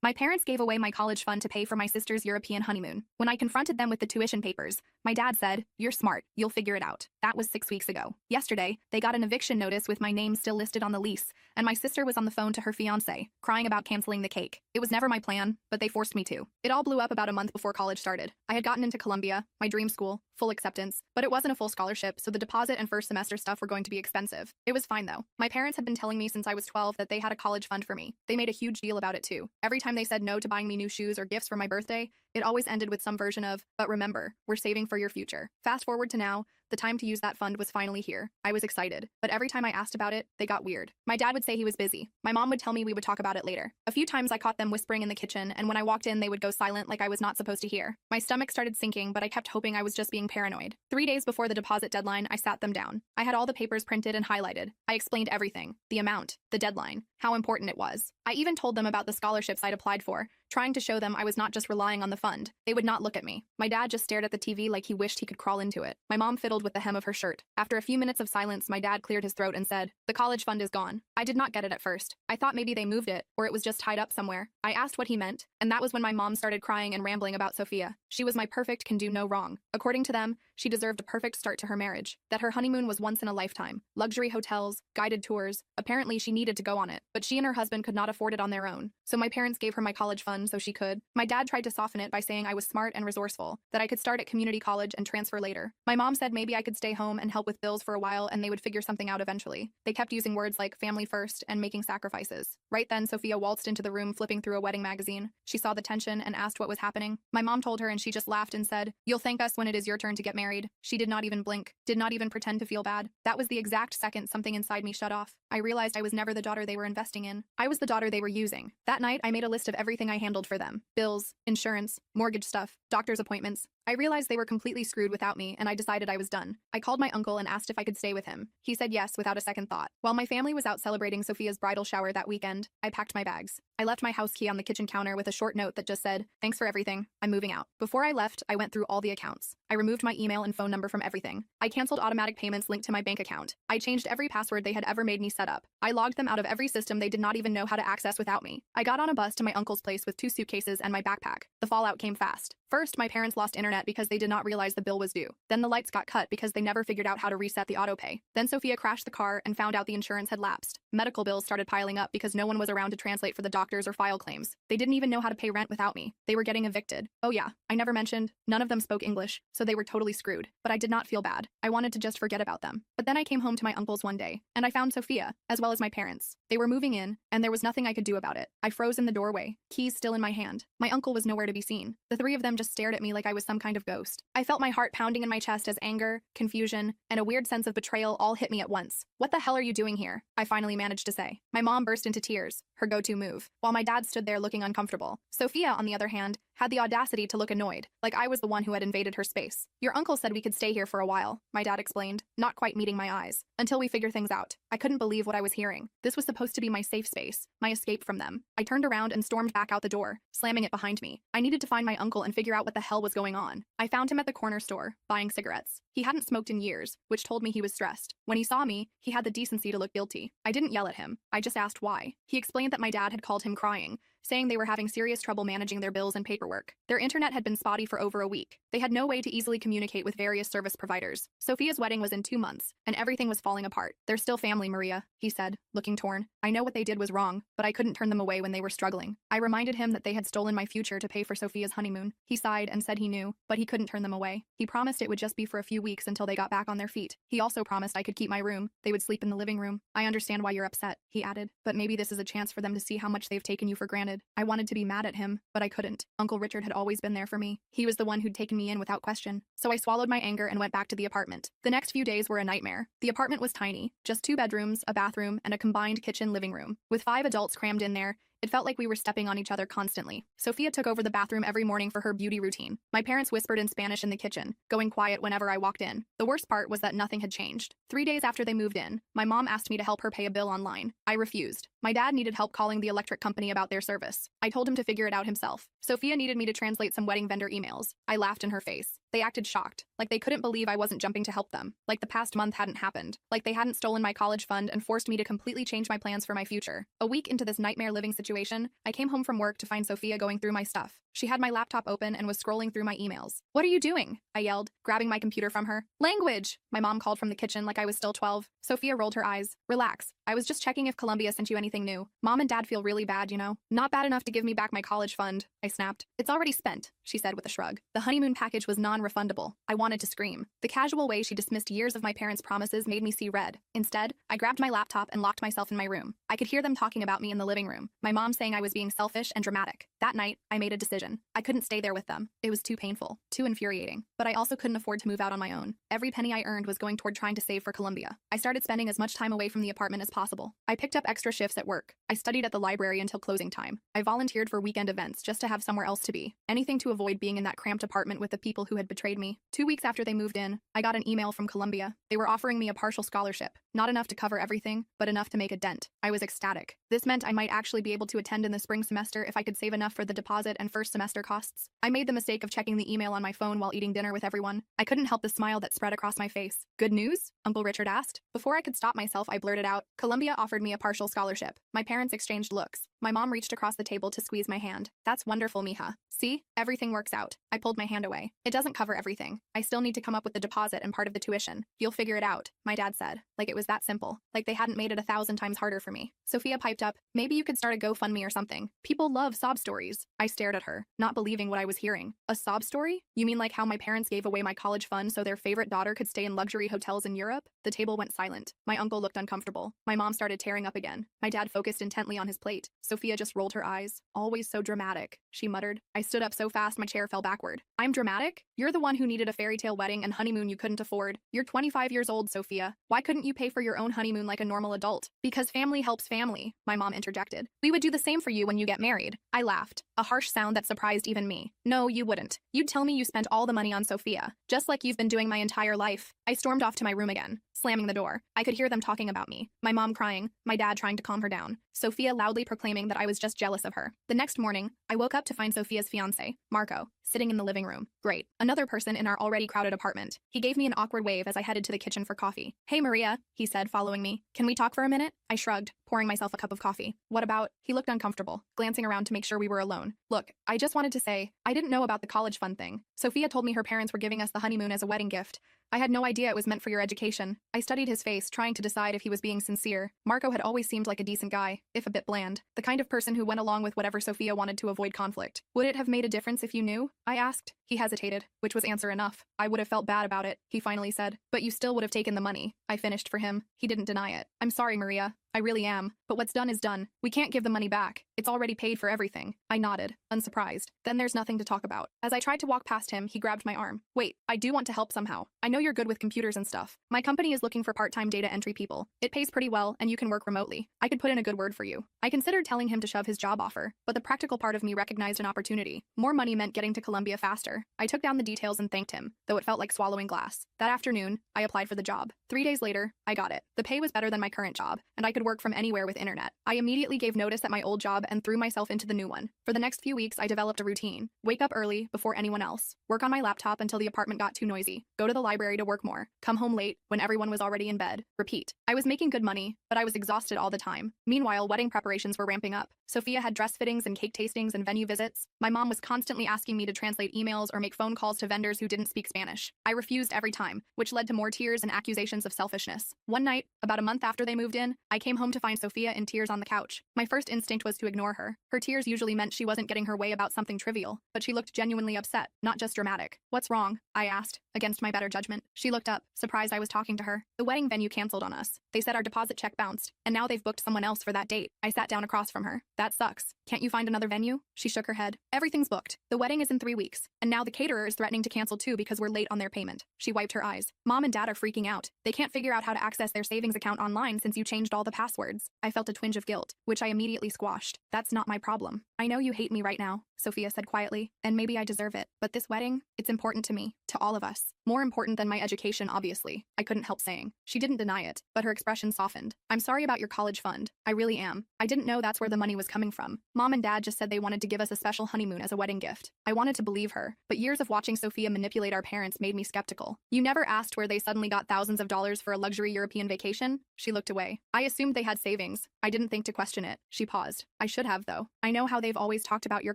My parents gave away my college fund to pay for my sister's European honeymoon. When I confronted them with the tuition papers, my dad said, "You're smart, you'll figure it out." That was 6 weeks ago. Yesterday, they got an eviction notice with my name still listed on the lease, and my sister was on the phone to her fiancé, crying about canceling the cake. It was never my plan, but they forced me to. It all blew up about a month before college started. I had gotten into Columbia, my dream school, full acceptance, but it wasn't a full scholarship, so the deposit and first semester stuff were going to be expensive. It was fine though. My parents had been telling me since I was 12 that they had a college fund for me. They made a huge deal about it too. Every time they said no to buying me new shoes or gifts for my birthday, it always ended with some version of, "But remember, we're saving for your future." Fast forward to now, the time to use that fund was finally here. I was excited, but every time I asked about it, they got weird. My dad would say he was busy. My mom would tell me we would talk about it later. A few times I caught them whispering in the kitchen, and when I walked in, they would go silent like I was not supposed to hear. My stomach started sinking, but I kept hoping I was just being paranoid. 3 days before the deposit deadline, I sat them down. I had all the papers printed and highlighted. I explained everything, the amount, the deadline, how important it was. I even told them about the scholarships I'd applied for, trying to show them I was not just relying on the fund. They would not look at me. My dad just stared at the TV like he wished he could crawl into it. My mom fiddled with the hem of her shirt. After a few minutes of silence, my dad cleared his throat and said, "The college fund is gone." I did not get it at first. I thought maybe they moved it, or it was just tied up somewhere. I asked what he meant, and that was when my mom started crying and rambling about Sophia. She was my perfect, can do no wrong. According to them, she deserved a perfect start to her marriage. That her honeymoon was once in a lifetime. Luxury hotels, guided tours. Apparently she needed to go on it, but she and her husband could not afford it on their own. So my parents gave her my college fund so she could. My dad tried to soften it by saying I was smart and resourceful, that I could start at community college and transfer later. My mom said maybe I could stay home and help with bills for a while and they would figure something out eventually. They kept using words like family first and making sacrifices. Right then, Sophia waltzed into the room flipping through a wedding magazine. She saw the tension and asked what was happening. My mom told her and she just laughed and said, "You'll thank us when it is your turn to get married." She did not even blink, did not even pretend to feel bad. That was the exact second something inside me shut off. I realized I was never the daughter they were investing in. I was the daughter they were using. That night, I made a list of everything I handled for them. Bills, insurance, mortgage stuff, doctor's appointments. I realized they were completely screwed without me, and I decided I was done. I called my uncle and asked if I could stay with him. He said yes without a second thought. While my family was out celebrating Sophia's bridal shower that weekend, I packed my bags. I left my house key on the kitchen counter with a short note that just said, "Thanks for everything. I'm moving out." Before I left, I went through all the accounts. I removed my email and phone number from everything. I canceled automatic payments linked to my bank account. I changed every password they had ever made me set up. I logged them out of every system they did not even know how to access without me. I got on a bus to my uncle's place with 2 suitcases and my backpack. The fallout came fast. First, my parents lost internet because they did not realize the bill was due. Then the lights got cut because they never figured out how to reset the autopay. Then Sophia crashed the car and found out the insurance had lapsed. Medical bills started piling up because no one was around to translate for the doctors or file claims. They didn't even know how to pay rent without me. They were getting evicted. Oh yeah, I never mentioned, none of them spoke English, so they were totally screwed. But I did not feel bad. I wanted to just forget about them. But then I came home to my uncle's one day, and I found Sophia, as well as my parents. They were moving in, and there was nothing I could do about it. I froze in the doorway, keys still in my hand. My uncle was nowhere to be seen. The 3 of them just stared at me like I was some kind of ghost. I felt my heart pounding in my chest as anger, confusion, and a weird sense of betrayal all hit me at once. "What the hell are you doing here?" I finally managed to say. My mom burst into tears, her go-to move, while my dad stood there looking uncomfortable. Sophia, on the other hand, had the audacity to look annoyed, like I was the one who had invaded her space. "Your uncle said we could stay here for a while," my dad explained, not quite meeting my eyes, "until we figure things out." I couldn't believe what I was hearing. This was supposed to be my safe space, my escape from them. I turned around and stormed back out the door, slamming it behind me. I needed to find my uncle and figure out what the hell was going on. I found him at the corner store, buying cigarettes. He hadn't smoked in years, which told me he was stressed. When he saw me, he had the decency to look guilty. I didn't yell at him. I just asked why. He explained that my dad had called him crying, saying they were having serious trouble managing their bills and paperwork. Their internet had been spotty for over a week. They had no way to easily communicate with various service providers. Sophia's wedding was in 2 months, and everything was falling apart. "They're still family, Maria," he said, looking torn. "I know what they did was wrong, but I couldn't turn them away when they were struggling." I reminded him that they had stolen my future to pay for Sophia's honeymoon. He sighed and said he knew, but he couldn't turn them away. He promised it would just be for a few weeks until they got back on their feet. He also promised I could keep my room. They would sleep in the living room. "I understand why you're upset," he added, "but maybe this is a chance for them to see how much they've taken you for granted." I wanted to be mad at him, but I couldn't. Uncle Richard had always been there for me. He was the one who'd taken me in without question. So I swallowed my anger and went back to the apartment. The next few days were a nightmare. The apartment was tiny, just 2 bedrooms, a bathroom, and a combined kitchen-living room. With 5 adults crammed in there, it felt like we were stepping on each other constantly. Sophia took over the bathroom every morning for her beauty routine. My parents whispered in Spanish in the kitchen, going quiet whenever I walked in. The worst part was that nothing had changed. 3 days after they moved in, my mom asked me to help her pay a bill online. I refused. My dad needed help calling the electric company about their service. I told him to figure it out himself. Sophia needed me to translate some wedding vendor emails. I laughed in her face. They acted shocked, like they couldn't believe I wasn't jumping to help them, like the past month hadn't happened, like they hadn't stolen my college fund and forced me to completely change my plans for my future. A week into this nightmare living situation, I came home from work to find Sophia going through my stuff. She had my laptop open and was scrolling through my emails. "What are you doing?" I yelled, grabbing my computer from her. "Language!" My mom called from the kitchen like I was still 12. Sophia rolled her eyes. "Relax. I was just checking if Columbia sent you anything new. Mom and Dad feel really bad, you know. Not bad enough to give me back my college fund." I snapped. "It's already spent," she said with a shrug. The honeymoon package was non-refundable. I wanted to scream. The casual way she dismissed years of my parents' promises made me see red. Instead, I grabbed my laptop and locked myself in my room. I could hear them talking about me in the living room, my mom saying I was being selfish and dramatic. That night, I made a decision. I couldn't stay there with them. It was too painful, too infuriating. But I also couldn't afford to move out on my own. Every penny I earned was going toward trying to save for Columbia. I started spending as much time away from the apartment as possible. I picked up extra shifts at work. I studied at the library until closing time. I volunteered for weekend events just to have somewhere else to be. Anything to avoid being in that cramped apartment with the people who had betrayed me. 2 weeks after they moved in, I got an email from Columbia. They were offering me a partial scholarship. Not enough to cover everything, but enough to make a dent. I was ecstatic. This meant I might actually be able to attend in the spring semester if I could save enough for the deposit and first semester costs. I made the mistake of checking the email on my phone while eating dinner with everyone. I couldn't help the smile that spread across my face. "Good news?" Uncle Richard asked. Before I could stop myself, I blurted out, "Columbia offered me a partial scholarship." My parents exchanged looks. My mom reached across the table to squeeze my hand. "That's wonderful, mija. See? Everything works out." I pulled my hand away. "It doesn't cover everything. I still need to come up with the deposit and part of the tuition. You'll figure it out," my dad said. Like it was that simple. Like they hadn't made it 1,000 times harder for me. Sophia piped up, "Maybe you could start a GoFundMe or something. People love sob stories." I stared at her, not believing what I was hearing. "A sob story? You mean like how my parents gave away my college fund so their favorite daughter could stay in luxury hotels in Europe?" The table went silent. My uncle looked uncomfortable. My mom started tearing up again. My dad focused intently on his plate. Sophia just rolled her eyes. "Always so dramatic," she muttered. I stood up so fast my chair fell backward. "I'm dramatic? You're the one who needed a fairy tale wedding and honeymoon you couldn't afford. You're 25 years old, Sophia. Why couldn't you pay for your own honeymoon like a normal adult?" "Because family helps family," my mom interjected. "We would do the same for you when you get married." I laughed, a harsh sound that surprised even me. "No, you wouldn't. You'd tell me you spent all the money on Sophia, just like you've been doing my entire life." I stormed off to my room again, slamming the door. I could hear them talking about me, my mom crying, my dad trying to calm her down, Sophia loudly proclaiming that I was just jealous of her. The next morning, I woke up to find Sophia's fiancé, Marco, sitting in the living room. Great. Another person in our already crowded apartment. He gave me an awkward wave as I headed to the kitchen for coffee. "Hey, Maria," he said, following me. "Can we talk for a minute?" I shrugged, pouring myself a cup of coffee. "What about?" He looked uncomfortable, glancing around to make sure we were alone. "Look, I just wanted to say, I didn't know about the college fund thing. Sophia told me her parents were giving us the honeymoon as a wedding gift. I had no idea it was meant for your education." I studied his face, trying to decide if he was being sincere. Marco had always seemed like a decent guy, if a bit bland. The kind of person who went along with whatever Sophia wanted to avoid conflict. "Would it have made a difference if you knew?" I asked. He hesitated, which was answer enough. "I would have felt bad about it," he finally said. "But you still would have taken the money." I finished for him. He didn't deny it. "I'm sorry, Maria. I really am. But what's done is done. We can't give the money back. It's already paid for everything." I nodded, unsurprised. "Then there's nothing to talk about." As I tried to walk past him, he grabbed my arm. "Wait, I do want to help somehow. I know you're good with computers and stuff. My company is looking for part-time data entry people. It pays pretty well, and you can work remotely. I could put in a good word for you." I considered telling him to shove his job offer, but the practical part of me recognized an opportunity. More money meant getting to Columbia faster. I took down the details and thanked him, though it felt like swallowing glass. That afternoon, I applied for the job. 3 days later, I got it. The pay was better than my current job, and I could work from anywhere with internet. I immediately gave notice at my old job and threw myself into the new one. For the next few weeks, I developed a routine. Wake up early, before anyone else. Work on my laptop until the apartment got too noisy. Go to the library to work more. Come home late, when everyone was already in bed. Repeat. I was making good money, but I was exhausted all the time. Meanwhile, wedding preparations were ramping up. Sophia had dress fittings and cake tastings and venue visits. My mom was constantly asking me to translate emails or make phone calls to vendors who didn't speak Spanish. I refused every time, which led to more tears and accusations of selfishness. One night, about a month after they moved in, I came home to find Sophia in tears on the couch. My first instinct was to ignore her. Her tears usually meant she wasn't getting her way about something trivial, but she looked genuinely upset, not just dramatic. "What's wrong?" I asked, against my better judgment. She looked up, surprised I was talking to her. "The wedding venue canceled on us. They said our deposit check bounced, and now they've booked someone else for that date." I sat down across from her. "That sucks. Can't you find another venue? She shook her head. Everything's booked. The wedding is in 3 weeks, and now the caterer is threatening to cancel too because we're late on their payment. She wiped her eyes. Mom and Dad are freaking out. They can't figure out how to access their savings account online since you changed all the passwords. I felt a twinge of guilt, which I immediately squashed. That's not my problem. I know you hate me right now, Sophia said quietly, and maybe I deserve it. But this wedding, it's important to me, to all of us. More important than my education, obviously. I couldn't help saying. She didn't deny it, but her expression softened. I'm sorry about your college fund. I really am. I didn't know that's where the money was coming from. Mom and Dad just said they wanted to give us a special honeymoon as a wedding gift. I wanted to believe her, but years of watching Sophia manipulate our parents made me skeptical. You never asked where they suddenly got thousands of dollars for a luxury European vacation? She looked away. I assumed they had savings. I didn't think to question it. She paused. I should have, though. I know how they've always talked about your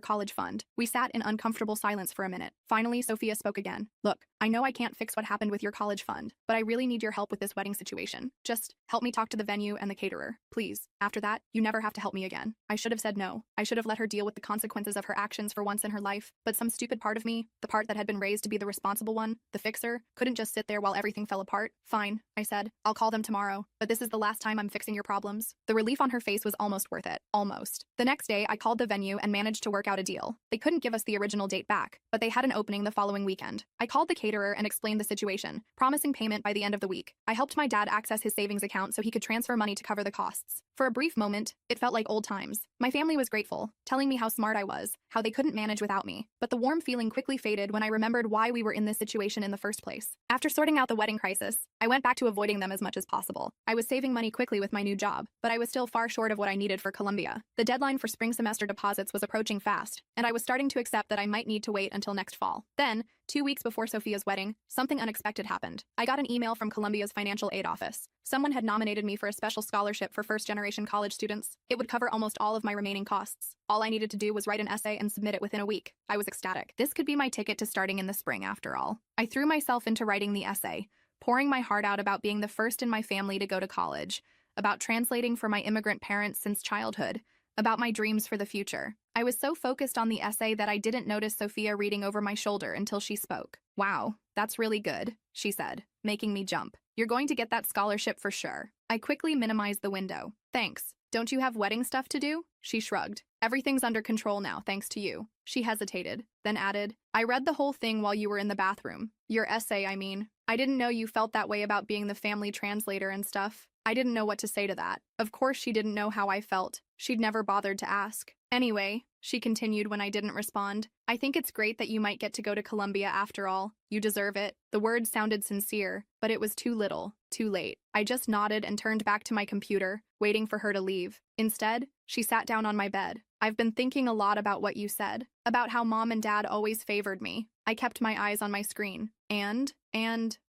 college fund. We sat in uncomfortable silence for a minute. Finally, Sophia spoke again. Look, I know I can't fix what happened with your college fund, but I really need your help with this wedding situation. Just help me talk to the venue and the caterer, please. After that, you never have to help me again. I should have said no. I should have let her deal with the consequences of her actions for once in her life, but some stupid part of me, the part that had been raised to be the responsible one, the fixer, couldn't just sit there while everything fell apart. Fine, I said. I'll call them tomorrow, but this is the last time I'm fixing your problems. The relief on her face was almost worth it. Almost. The next day, I called the venue and managed to work out a deal. They couldn't give us the original date back, but they had an opening the following weekend. I called the caterer and explained the situation, promising payment by the end of the week. I helped my dad access his savings account so he could transfer money to cover the costs. For a brief moment, it felt like old times. My family was grateful, telling me how smart I was, how they couldn't manage without me. But the warm feeling quickly faded when I remembered why we were in this situation in the first place. After sorting out the wedding crisis, I went back to avoiding them as much as possible. I was saving money quickly with my new job, but I was still far short of what I needed for Columbia. The deadline for spring semester deposits was approaching fast, and I was starting to accept that I might need to wait until next fall. Then, 2 weeks before Sophia's wedding, something unexpected happened. I got an email from Columbia's financial aid office. Someone had nominated me for a special scholarship for first-generation college students. It would cover almost all of my remaining costs. All I needed to do was write an essay and submit it within a week. I was ecstatic. This could be my ticket to starting in the spring, after all. I threw myself into writing the essay, pouring my heart out about being the first in my family to go to college, about translating for my immigrant parents since childhood, about my dreams for the future. I was so focused on the essay that I didn't notice Sophia reading over my shoulder until she spoke. Wow, that's really good, she said, making me jump. You're going to get that scholarship for sure. I quickly minimized the window. Thanks. Don't you have wedding stuff to do? She shrugged. Everything's under control now, thanks to you. She hesitated, then added, I read the whole thing while you were in the bathroom. Your essay, I mean. I didn't know you felt that way about being the family translator and stuff. I didn't know what to say to that. Of course she didn't know how I felt. She'd never bothered to ask. Anyway, she continued when I didn't respond, I think it's great that you might get to go to Columbia after all. You deserve it. The words sounded sincere, but it was too little, too late. I just nodded and turned back to my computer, waiting for her to leave. Instead, she sat down on my bed. I've been thinking a lot about what you said, about how Mom and Dad always favored me. I kept my eyes on my screen. And,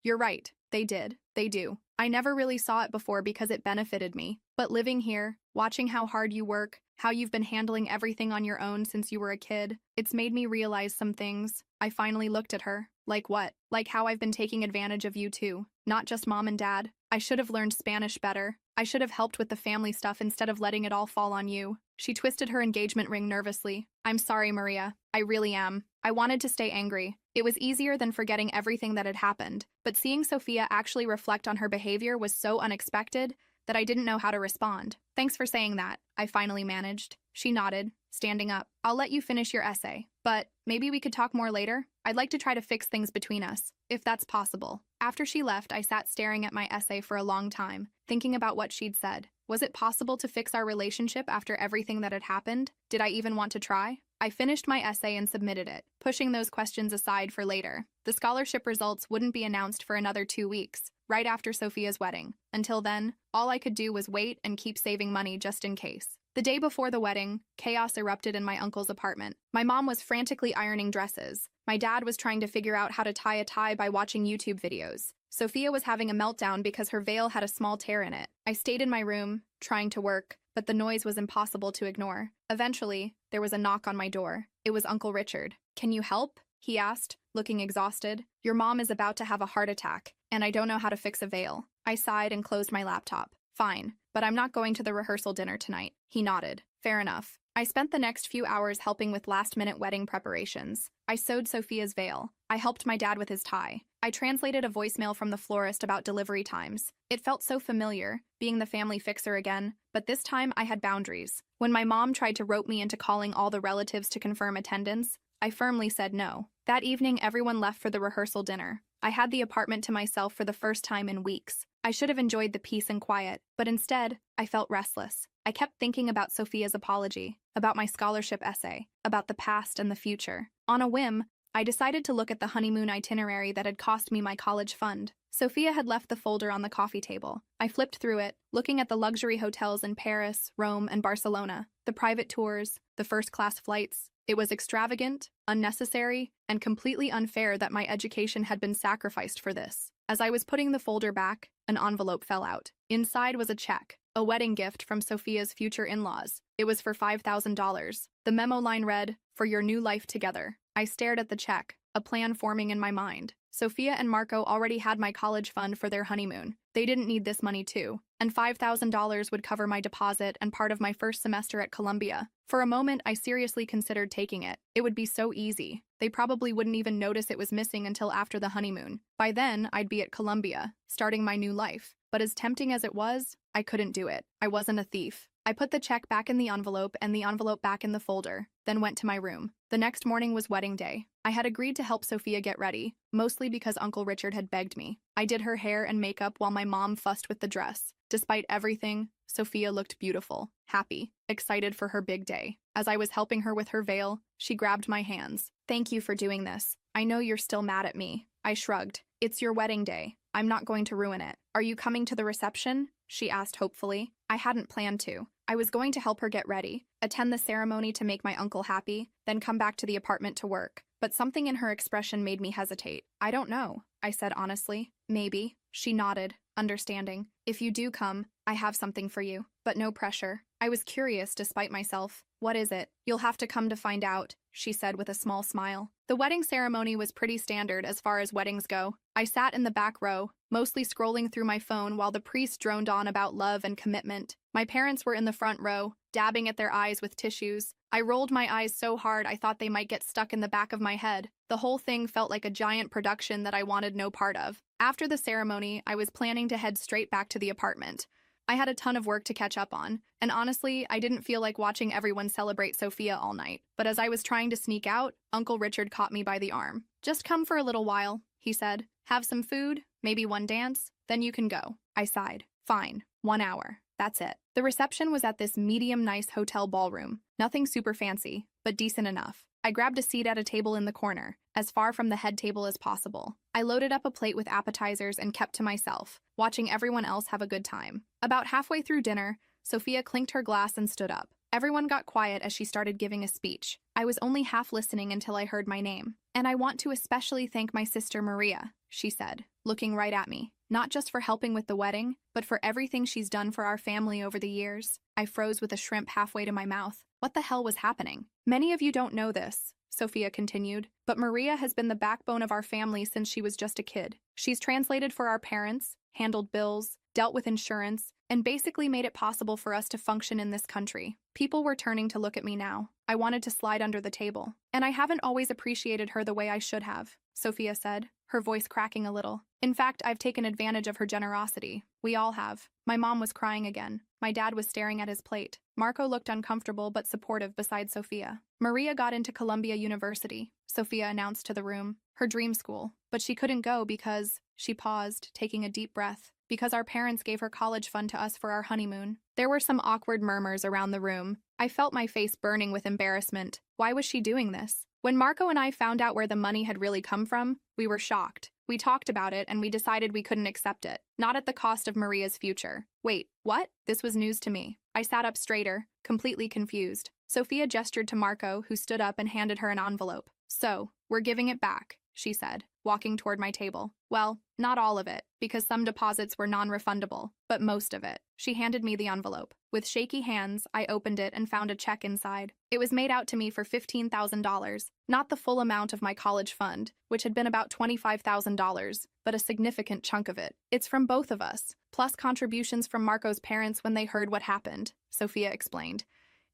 you're right. They did. They do. I never really saw it before because it benefited me. But living here, watching how hard you work, how you've been handling everything on your own since you were a kid, it's made me realize some things. I finally looked at her. Like what? Like how I've been taking advantage of you too. Not just Mom and Dad. I should have learned Spanish better. I should have helped with the family stuff instead of letting it all fall on you. She twisted her engagement ring nervously. I'm sorry, Maria. I really am. I wanted to stay angry. It was easier than forgetting everything that had happened, but seeing Sophia actually reflect on her behavior was so unexpected that I didn't know how to respond. Thanks for saying that, I finally managed. She nodded, standing up. I'll let you finish your essay, but maybe we could talk more later? I'd like to try to fix things between us, if that's possible. After she left, I sat staring at my essay for a long time, thinking about what she'd said. Was it possible to fix our relationship after everything that had happened? Did I even want to try? I finished my essay and submitted it, pushing those questions aside for later. The scholarship results wouldn't be announced for another 2 weeks, right after Sophia's wedding. Until then, all I could do was wait and keep saving money just in case. The day before the wedding, chaos erupted in my uncle's apartment. My mom was frantically ironing dresses. My dad was trying to figure out how to tie a tie by watching YouTube videos. Sophia was having a meltdown because her veil had a small tear in it. I stayed in my room, trying to work, but the noise was impossible to ignore. Eventually, there was a knock on my door. It was Uncle Richard. Can you help? He asked, looking exhausted. Your mom is about to have a heart attack, and I don't know how to fix a veil. I sighed and closed my laptop. Fine, but I'm not going to the rehearsal dinner tonight. He nodded. Fair enough. I spent the next few hours helping with last-minute wedding preparations. I sewed Sophia's veil. I helped my dad with his tie. I translated a voicemail from the florist about delivery times. It felt so familiar, being the family fixer again, but this time I had boundaries. When my mom tried to rope me into calling all the relatives to confirm attendance, I firmly said no. That evening, everyone left for the rehearsal dinner. I had the apartment to myself for the first time in weeks. I should have enjoyed the peace and quiet, but instead, I felt restless. I kept thinking about Sophia's apology, about my scholarship essay, about the past and the future. On a whim, I decided to look at the honeymoon itinerary that had cost me my college fund. Sophia had left the folder on the coffee table. I flipped through it, looking at the luxury hotels in Paris, Rome, and Barcelona, the private tours, the first-class flights. It was extravagant, unnecessary, and completely unfair that my education had been sacrificed for this. As I was putting the folder back, an envelope fell out. Inside was a check, a wedding gift from Sophia's future in-laws. It was for $5,000. The memo line read, "For your new life together." I stared at the check, a plan forming in my mind. Sophia and Marco already had my college fund for their honeymoon. They didn't need this money too, and $5,000 would cover my deposit and part of my first semester at Columbia. For a moment, I seriously considered taking it. It would be so easy. They probably wouldn't even notice it was missing until after the honeymoon. By then, I'd be at Columbia, starting my new life. But as tempting as it was, I couldn't do it. I wasn't a thief. I put the check back in the envelope and the envelope back in the folder, then went to my room. The next morning was wedding day. I had agreed to help Sophia get ready, mostly because Uncle Richard had begged me. I did her hair and makeup while my mom fussed with the dress. Despite everything, Sophia looked beautiful, happy, excited for her big day. As I was helping her with her veil, she grabbed my hands. "Thank you for doing this. I know you're still mad at me." I shrugged. "It's your wedding day. I'm not going to ruin it." "Are you coming to the reception?" she asked hopefully. I hadn't planned to. I was going to help her get ready, attend the ceremony to make my uncle happy, then come back to the apartment to work. But something in her expression made me hesitate. "I don't know," I said honestly. "Maybe." She nodded, understanding. "If you do come, I have something for you, but no pressure." I was curious despite myself. "What is it?" "You'll have to come to find out," she said with a small smile. The wedding ceremony was pretty standard as far as weddings go. I sat in the back row, mostly scrolling through my phone while the priest droned on about love and commitment. My parents were in the front row, dabbing at their eyes with tissues. I rolled my eyes so hard I thought they might get stuck in the back of my head. The whole thing felt like a giant production that I wanted no part of. After the ceremony, I was planning to head straight back to the apartment. I had a ton of work to catch up on, and honestly, I didn't feel like watching everyone celebrate Sophia all night. But as I was trying to sneak out, Uncle Richard caught me by the arm. "Just come for a little while," he said. "Have some food, maybe one dance, then you can go." I sighed. "Fine, 1 hour. That's it." The reception was at this medium-nice hotel ballroom. Nothing super fancy, but decent enough. I grabbed a seat at a table in the corner, as far from the head table as possible. I loaded up a plate with appetizers and kept to myself, watching everyone else have a good time. About halfway through dinner, Sophia clinked her glass and stood up. Everyone got quiet as she started giving a speech. I was only half listening until I heard my name. "And I want to especially thank my sister Maria," she said, looking right at me. "Not just for helping with the wedding, but for everything she's done for our family over the years." I froze with a shrimp halfway to my mouth. What the hell was happening? "Many of you don't know this," Sophia continued, "but Maria has been the backbone of our family since she was just a kid. She's translated for our parents, handled bills, dealt with insurance, and basically made it possible for us to function in this country." People were turning to look at me now. I wanted to slide under the table. "And I haven't always appreciated her the way I should have," Sophia said, her voice cracking a little. "In fact, I've taken advantage of her generosity. We all have." My mom was crying again. My dad was staring at his plate. Marco looked uncomfortable but supportive beside Sophia. "Maria got into Columbia University," Sophia announced to the room. "Her dream school. But she couldn't go because..." She paused, taking a deep breath. "Because our parents gave her college fund to us for our honeymoon." There were some awkward murmurs around the room. I felt my face burning with embarrassment. Why was she doing this? When Marco and I found out where the money had really come from, we were shocked. We talked about it and we decided we couldn't accept it. Not at the cost of Maria's future. "Wait, what?" This was news to me. I sat up straighter, completely confused. Sophia gestured to Marco, who stood up and handed her an envelope. "So, we're giving it back," she said, walking toward my table. "Well, not all of it, because some deposits were non-refundable, but most of it." She handed me the envelope. With shaky hands, I opened it and found a check inside. It was made out to me for $15,000, not the full amount of my college fund, which had been about $25,000, but a significant chunk of it. "It's from both of us, plus contributions from Marco's parents when they heard what happened," Sophia explained.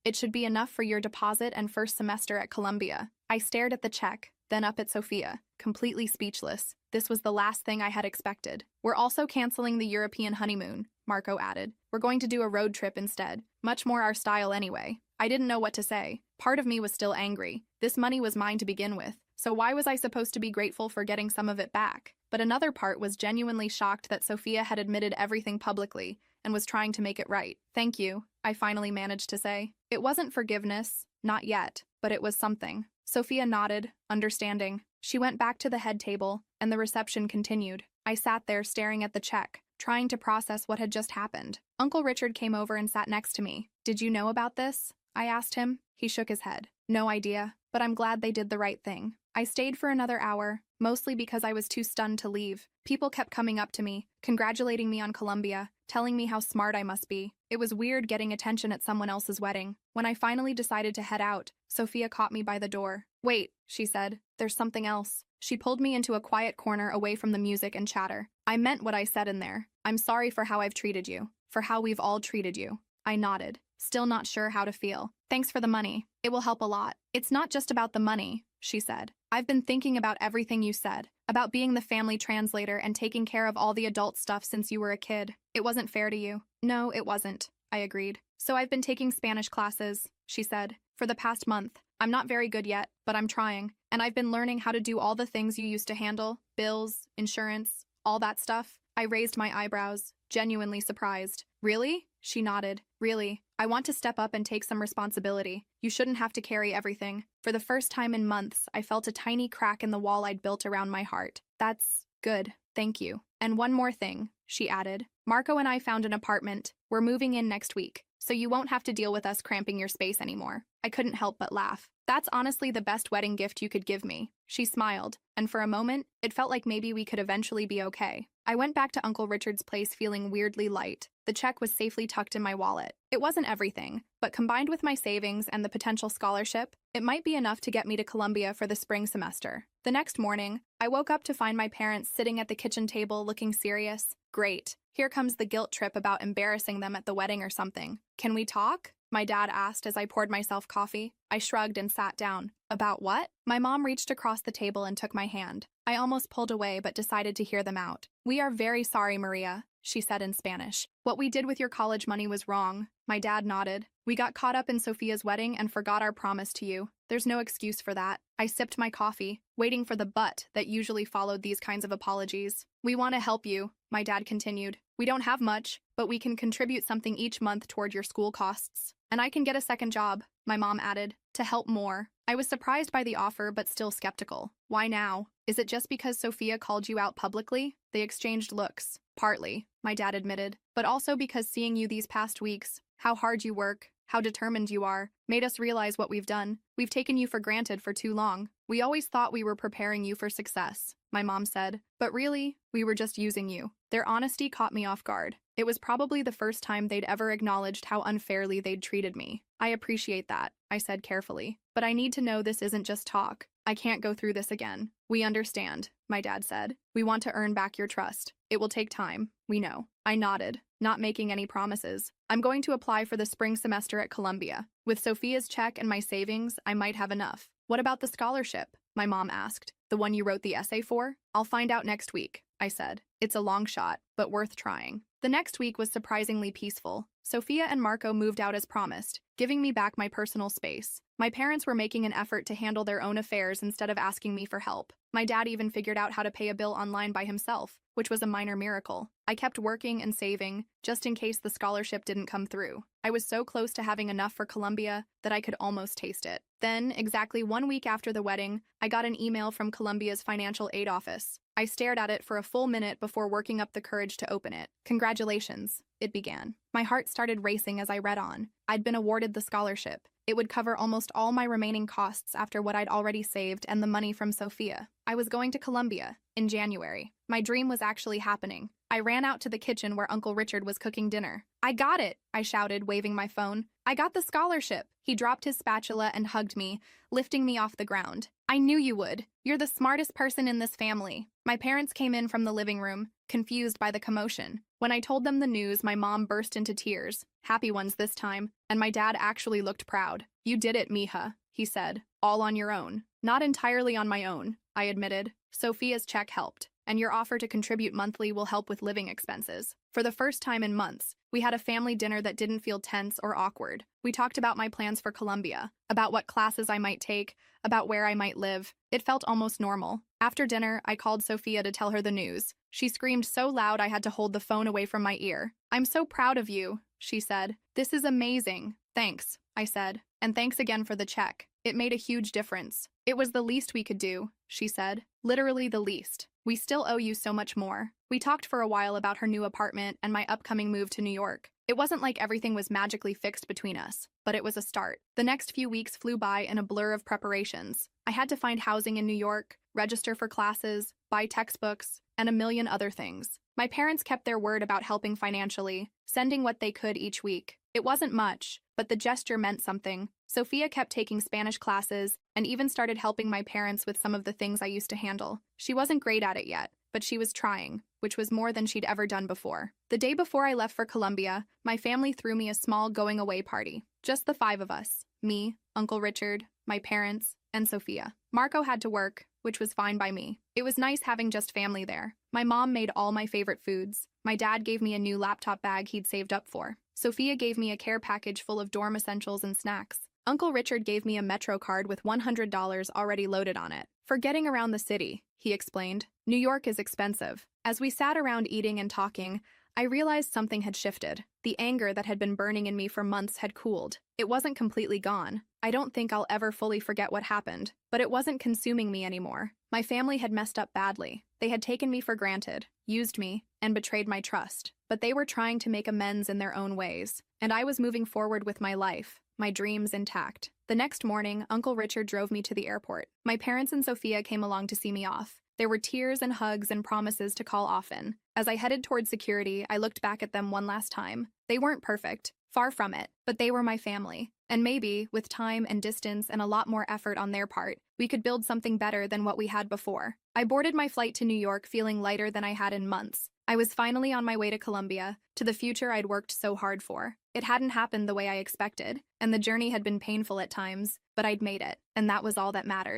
"It should be enough for your deposit and first semester at Columbia." I stared at the check, then up at Sophia, completely speechless. This was the last thing I had expected. We're also canceling the European honeymoon, Marco added. We're going to do a road trip instead. Much more our style anyway. I didn't know what to say. Part of me was still angry. This money was mine to begin with, so why was I supposed to be grateful for getting some of it back? But another part was genuinely shocked that Sophia had admitted everything publicly and was trying to make it right. Thank you, I finally managed to say. It wasn't forgiveness, not yet, but it was something. Sophia nodded, understanding. She went back to the head table, and the reception continued. I sat there staring at the check, trying to process what had just happened. Uncle Richard came over and sat next to me. Did you know about this? I asked him. He shook his head. No idea, but I'm glad they did the right thing. I stayed for another hour, mostly because I was too stunned to leave. People kept coming up to me, congratulating me on Columbia, telling me how smart I must be. It was weird getting attention at someone else's wedding. When I finally decided to head out, Sophia caught me by the door. Wait, she said, there's something else. She pulled me into a quiet corner away from the music and chatter. I meant what I said in there. I'm sorry for how I've treated you, for how we've all treated you. I nodded, still not sure how to feel. Thanks for the money. It will help a lot. It's not just about the money, she said. I've been thinking about everything you said, about being the family translator and taking care of all the adult stuff since you were a kid. It wasn't fair to you. No, it wasn't, I agreed. So I've been taking Spanish classes, she said, for the past month. I'm not very good yet, but I'm trying. And I've been learning how to do all the things you used to handle, bills, insurance, all that stuff. I raised my eyebrows, genuinely surprised. Really? She nodded. Really. I want to step up and take some responsibility. You shouldn't have to carry everything. For the first time in months, I felt a tiny crack in the wall I'd built around my heart. That's good. Thank you. And one more thing, she added. Marco and I found an apartment. We're moving in next week, so you won't have to deal with us cramping your space anymore. I couldn't help but laugh. That's honestly the best wedding gift you could give me. She smiled, and for a moment, it felt like maybe we could eventually be okay. I went back to Uncle Richard's place feeling weirdly light. The check was safely tucked in my wallet. It wasn't everything, but combined with my savings and the potential scholarship, it might be enough to get me to Columbia for the spring semester. The next morning, I woke up to find my parents sitting at the kitchen table looking serious. Great. Here comes the guilt trip about embarrassing them at the wedding or something. Can we talk? My dad asked as I poured myself coffee. I shrugged and sat down. About what? My mom reached across the table and took my hand. I almost pulled away but decided to hear them out. We are very sorry, Maria, she said in Spanish. What we did with your college money was wrong. My dad nodded. We got caught up in Sophia's wedding and forgot our promise to you. There's no excuse for that. I sipped my coffee, waiting for the but that usually followed these kinds of apologies. We want to help you, my dad continued. We don't have much, but we can contribute something each month toward your school costs. And I can get a second job, my mom added, to help more. I was surprised by the offer but still skeptical. Why now? Is it just because Sophia called you out publicly? They exchanged looks. Partly, my dad admitted, but also because seeing you these past weeks, how hard you work, how determined you are, made us realize what we've done. We've taken you for granted for too long. We always thought we were preparing you for success, my mom said, but really, we were just using you. Their honesty caught me off guard. It was probably the first time they'd ever acknowledged how unfairly they'd treated me. I appreciate that, I said carefully, but I need to know this isn't just talk. I can't go through this again. We understand, my dad said. We want to earn back your trust. It will take time, we know. I nodded, not making any promises. I'm going to apply for the spring semester at Columbia. With Sophia's check and my savings, I might have enough. What about the scholarship? My mom asked. The one you wrote the essay for? I'll find out next week, I said. It's a long shot, but worth trying. The next week was surprisingly peaceful. Sophia and Marco moved out as promised, giving me back my personal space. My parents were making an effort to handle their own affairs instead of asking me for help. My dad even figured out how to pay a bill online by himself, which was a minor miracle. I kept working and saving, just in case the scholarship didn't come through. I was so close to having enough for Columbia that I could almost taste it. Then, exactly 1 week after the wedding, I got an email from Columbia's financial aid office. I stared at it for a full minute before working up the courage to open it. Congratulations, it began. My heart started racing as I read on. I'd been awarded the scholarship. It would cover almost all my remaining costs after what I'd already saved and the money from Sophia. I was going to Columbia in January. My dream was actually happening. I ran out to the kitchen where Uncle Richard was cooking dinner. I got it, I shouted, waving my phone. I got the scholarship. He dropped his spatula and hugged me, lifting me off the ground. I knew you would. You're the smartest person in this family. My parents came in from the living room, confused by the commotion. When I told them the news, my mom burst into tears, happy ones this time, and my dad actually looked proud. You did it, Mija, he said. All on your own. Not entirely on my own, I admitted. Sophia's check helped, and your offer to contribute monthly will help with living expenses. For the first time in months, we had a family dinner that didn't feel tense or awkward. We talked about my plans for Colombia, about what classes I might take, about where I might live. It felt almost normal. After dinner, I called Sophia to tell her the news. She screamed so loud I had to hold the phone away from my ear. I'm so proud of you, she said. This is amazing. Thanks, I said. And thanks again for the check. It made a huge difference. It was the least we could do, she said. Literally the least. We still owe you so much more. We talked for a while about her new apartment and my upcoming move to New York. It wasn't like everything was magically fixed between us, but it was a start. The next few weeks flew by in a blur of preparations. I had to find housing in New York, register for classes, buy textbooks, and a million other things. My parents kept their word about helping financially, sending what they could each week. It wasn't much, but the gesture meant something. Sophia kept taking Spanish classes and even started helping my parents with some of the things I used to handle. She wasn't great at it yet, but she was trying, which was more than she'd ever done before. The day before I left for Colombia, my family threw me a small going-away party. Just the 5 of us. Me, Uncle Richard, my parents, and Sophia. Marco had to work, which was fine by me. It was nice having just family there. My mom made all my favorite foods. My dad gave me a new laptop bag he'd saved up for. Sophia gave me a care package full of dorm essentials and snacks. Uncle Richard gave me a Metro card with $100 already loaded on it. For getting around the city, he explained. New York is expensive. As we sat around eating and talking, I realized something had shifted. The anger that had been burning in me for months had cooled. It wasn't completely gone. I don't think I'll ever fully forget what happened, but it wasn't consuming me anymore. My family had messed up badly. They had taken me for granted, used me, and betrayed my trust. But they were trying to make amends in their own ways, and I was moving forward with my life, my dreams intact. The next morning, Uncle Richard drove me to the airport. My parents and Sophia came along to see me off. There were tears and hugs and promises to call often. As I headed toward security, I looked back at them one last time. They weren't perfect, far from it, but they were my family. And maybe, with time and distance and a lot more effort on their part, we could build something better than what we had before. I boarded my flight to New York feeling lighter than I had in months. I was finally on my way to Colombia, to the future I'd worked so hard for. It hadn't happened the way I expected, and the journey had been painful at times, but I'd made it, and that was all that mattered.